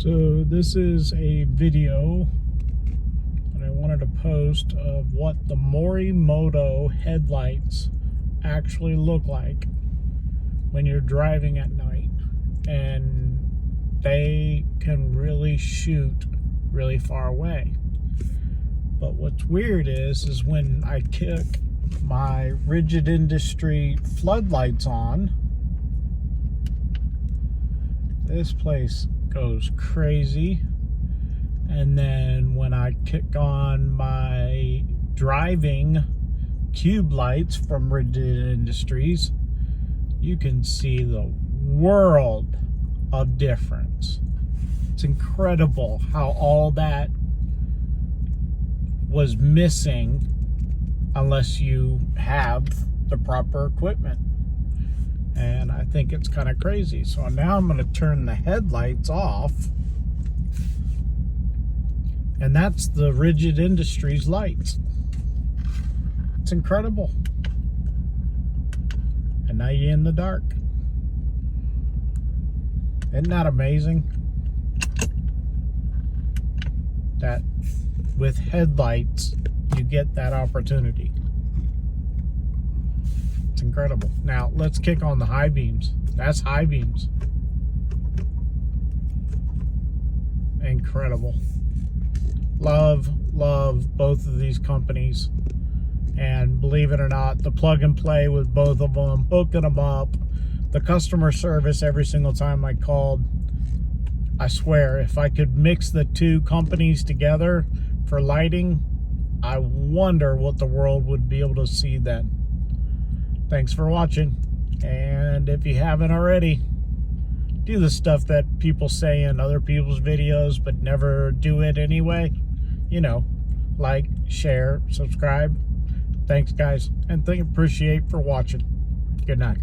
So this is a video that I wanted to post of what the Morimoto headlights actually look like when you're driving at night, and they can really shoot really far away. But what's weird is when I kick my Rigid Industry floodlights on, this place goes crazy. And then when I kick on my driving cube lights from Rigid Industries, you can see the world of difference. It's incredible how all that was missing unless you have the proper equipment. And I think it's kind of crazy. So now I'm going to turn the headlights off. And that's the Rigid Industries lights. It's incredible. And now you're in the dark. Isn't that amazing? That with headlights, you get that opportunity. It's incredible. Now let's kick on the high beams. That's high beams. Incredible. Love both of these companies. And believe it or not, the plug and play with both of them, hooking them up, the customer service every single time I called. I swear, if I could mix the two companies together for lighting, I wonder what the world would be able to see then. Thanks for watching. And if you haven't already, do the stuff that people say in other people's videos but never do it anyway. You know, like, share, subscribe. Thanks, guys, and appreciate for watching. Good night.